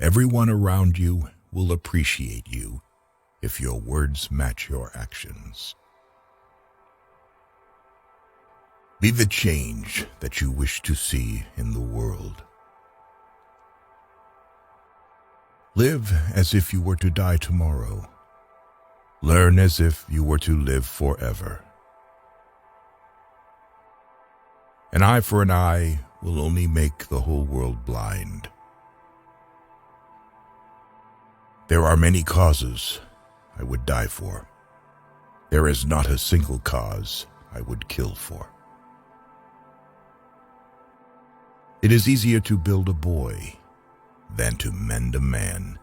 Everyone around you will appreciate you if your words match your actions. Be the change that you wish to see in the world. Live as if you were to die tomorrow. Learn as if you were to live forever. An eye for an eye will only make the whole world blind. There are many causes I would die for. There is not a single cause I would kill for. It is easier to build a boy than to mend a man.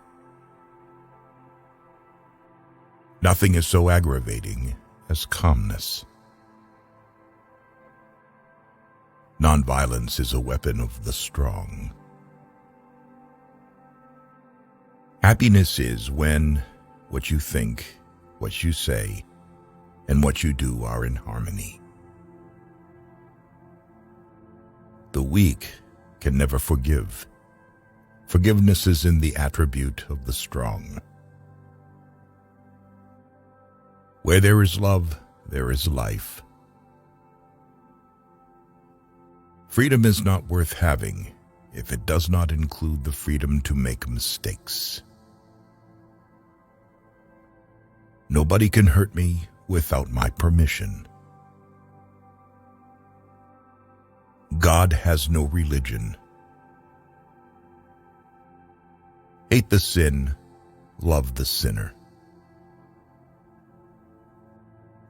Nothing is so aggravating as calmness. Nonviolence is a weapon of the strong. Happiness is when what you think, what you say, and what you do are in harmony. The weak can never forgive. Forgiveness is in the attribute of the strong. Where there is love, there is life. Freedom is not worth having if it does not include the freedom to make mistakes. Nobody can hurt me without my permission. God has no religion. Hate the sin, love the sinner.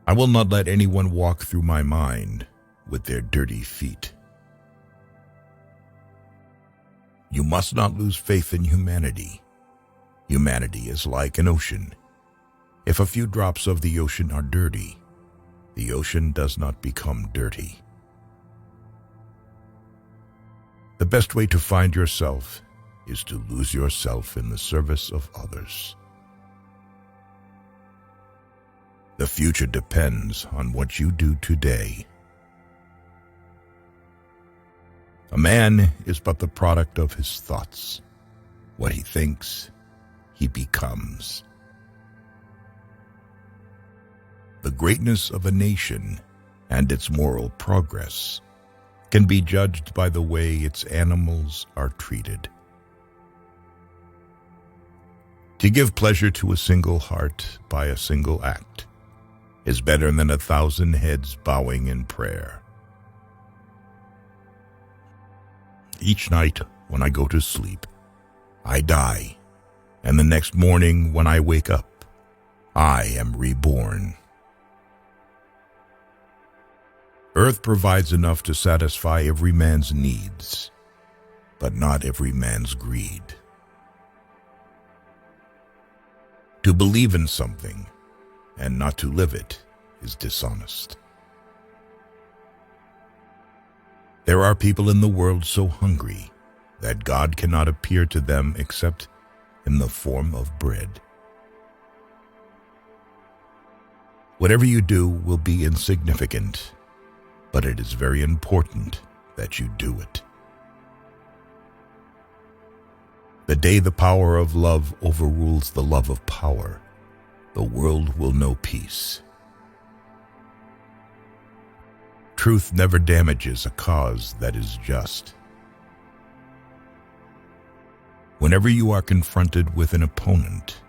I will not let anyone walk through my mind with their dirty feet. You must not lose faith in humanity. Humanity is like an ocean. If a few drops of the ocean are dirty, the ocean does not become dirty. The best way to find yourself is to lose yourself in the service of others. The future depends on what you do today. A man is but the product of his thoughts. What he thinks, he becomes. The greatness of a nation and its moral progress can be judged by the way its animals are treated. To give pleasure to a single heart by a single act is better than 1,000 heads bowing in prayer. Each night when I go to sleep, I die, and the next morning when I wake up, I am reborn. Earth provides enough to satisfy every man's needs, but not every man's greed. To believe in something and not to live it is dishonest. There are people in the world so hungry that God cannot appear to them except in the form of bread. Whatever you do will be insignificant, but it is very important that you do it. The day the power of love overrules the love of power, the world will know peace. Truth never damages a cause that is just. Whenever you are confronted with an opponent,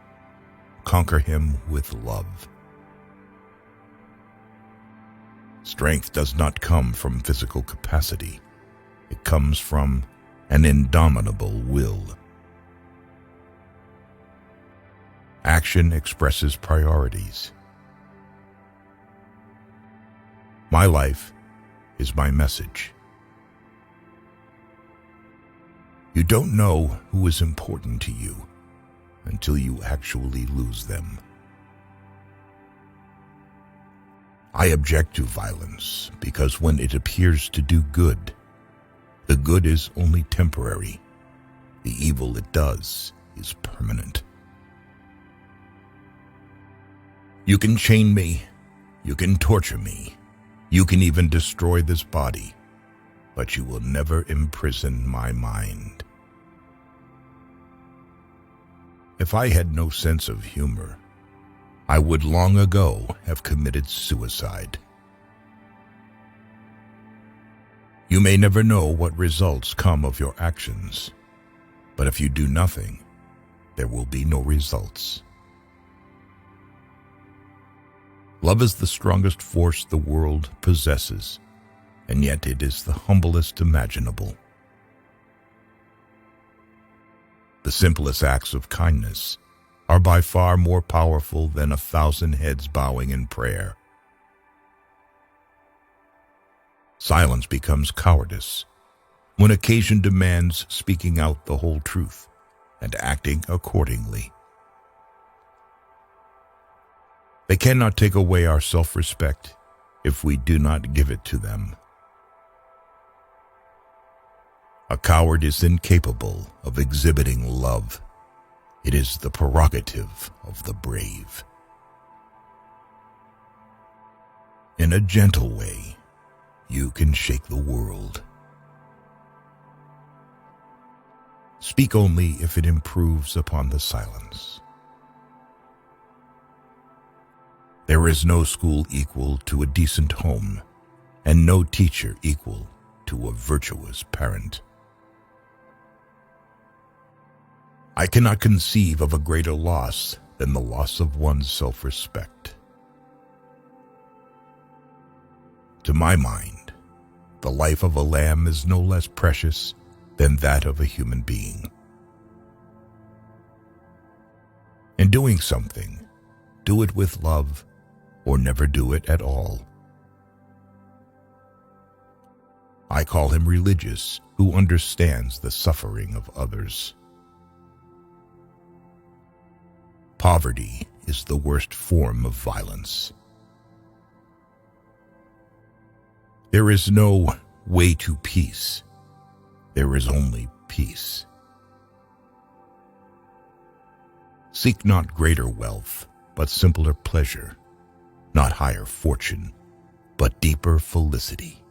conquer him with love. Strength does not come from physical capacity. It comes from an indomitable will. Action expresses priorities. My life is my message. You don't know who is important to you until you actually lose them. I object to violence because when it appears to do good, the good is only temporary. The evil it does is permanent. You can chain me, you can torture me, you can even destroy this body, but you will never imprison my mind. If I had no sense of humor, I would long ago have committed suicide. You may never know what results come of your actions, but if you do nothing, there will be no results. Love is the strongest force the world possesses, and yet it is the humblest imaginable. The simplest acts of kindness are by far more powerful than 1,000 heads bowing in prayer. Silence becomes cowardice when occasion demands speaking out the whole truth and acting accordingly. They cannot take away our self-respect if we do not give it to them. A coward is incapable of exhibiting love. It is the prerogative of the brave. In a gentle way, you can shake the world. Speak only if it improves upon the silence. There is no school equal to a decent home, and no teacher equal to a virtuous parent. I cannot conceive of a greater loss than the loss of one's self-respect. To my mind, the life of a lamb is no less precious than that of a human being. In doing something, do it with love or never do it at all. I call him religious who understands the suffering of others. Poverty is the worst form of violence. There is no way to peace. There is only peace. Seek not greater wealth, but simpler pleasure, not higher fortune, but deeper felicity.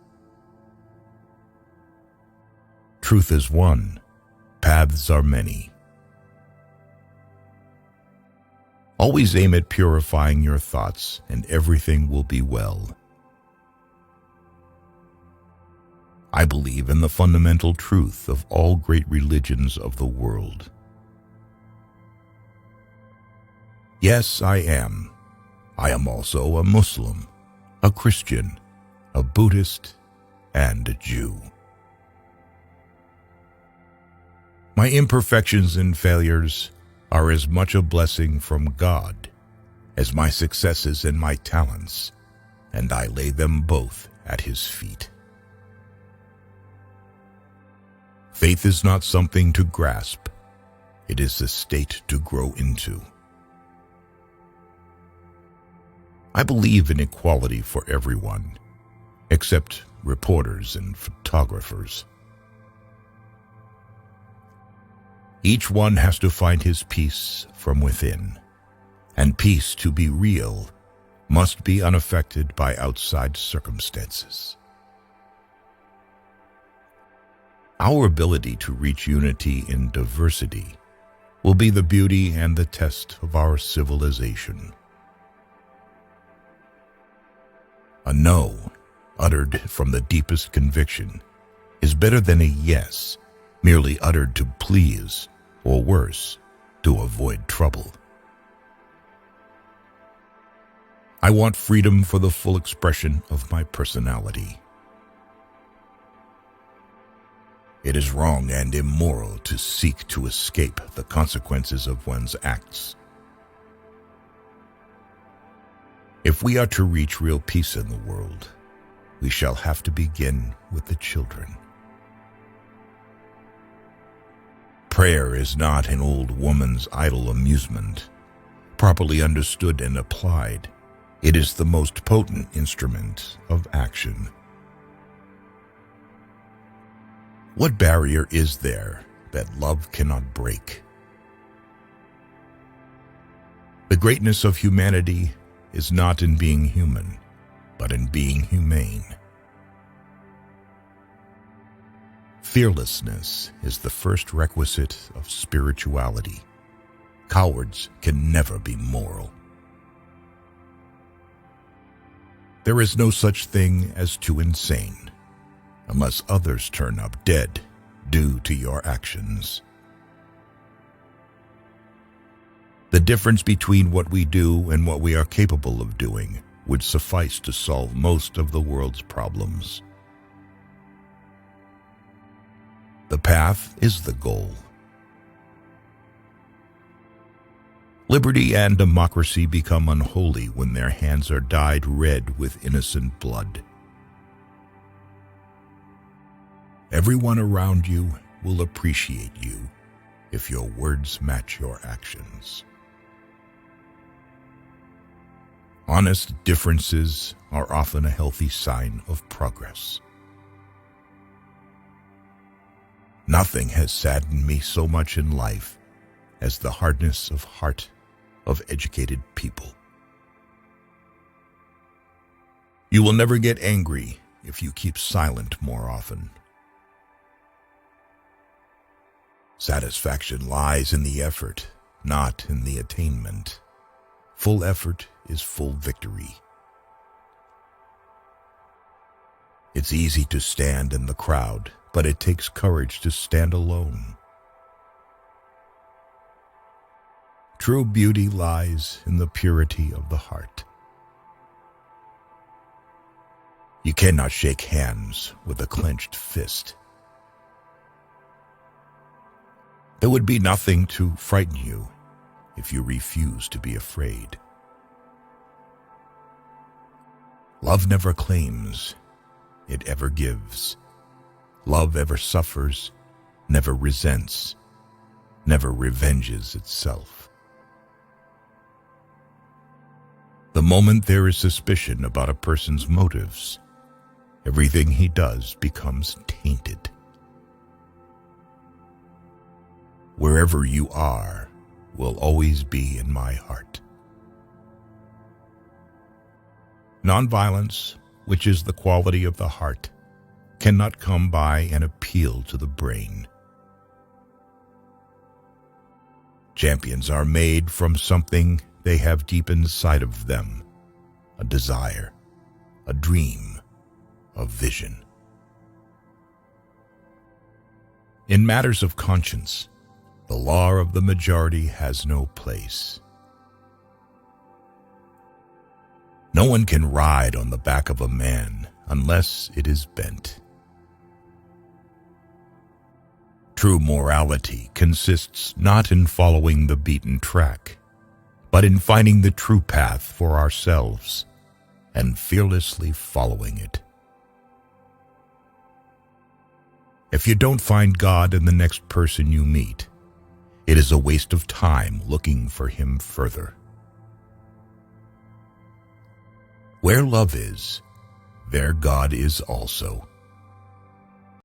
Truth is one, paths are many. Always aim at purifying your thoughts, and everything will be well. I believe in the fundamental truth of all great religions of the world. Yes, I am. I am also a Muslim, a Christian, a Buddhist, and a Jew. My imperfections and failures are as much a blessing from God as my successes and my talents, and I lay them both at His feet. Faith is not something to grasp. It is a state to grow into. I believe in equality for everyone, except reporters and photographers. Each one has to find his peace from within, and peace, to be real, must be unaffected by outside circumstances. Our ability to reach unity in diversity will be the beauty and the test of our civilization. A no, uttered from the deepest conviction, is better than a yes, merely uttered to please, or worse, to avoid trouble. I want freedom for the full expression of my personality. It is wrong and immoral to seek to escape the consequences of one's acts. If we are to reach real peace in the world, we shall have to begin with the children. Prayer is not an old woman's idle amusement. Properly understood and applied, it is the most potent instrument of action. What barrier is there that love cannot break? The greatness of humanity is not in being human, but in being humane. Fearlessness is the first requisite of spirituality, Cowards can never be moral. There is no such thing as too insane, unless others turn up dead due to your actions. The difference between what we do and what we are capable of doing would suffice to solve most of the world's problems. The path is the goal. Liberty and democracy become unholy when their hands are dyed red with innocent blood. Everyone around you will appreciate you if your words match your actions. Honest differences are often a healthy sign of progress. Nothing has saddened me so much in life as the hardness of heart of educated people. You will never get angry if you keep silent more often. Satisfaction lies in the effort, not in the attainment. Full effort is full victory. It's easy to stand in the crowd, but it takes courage to stand alone. True beauty lies in the purity of the heart. You cannot shake hands with a clenched fist. There would be nothing to frighten you if you refuse to be afraid. Love never claims, it ever gives. Love ever suffers, never resents, never revenges itself. The moment there is suspicion about a person's motives, everything he does becomes tainted. Wherever you are will always be in my heart. Nonviolence, which is the quality of the heart, cannot come by an appeal to the brain. Champions are made from something they have deep inside of them, a desire, a dream, a vision. In matters of conscience, the law of the majority has no place. No one can ride on the back of a man unless it is bent. True morality consists not in following the beaten track, but in finding the true path for ourselves and fearlessly following it. If you don't find God in the next person you meet, it is a waste of time looking for Him further. Where love is, there God is also.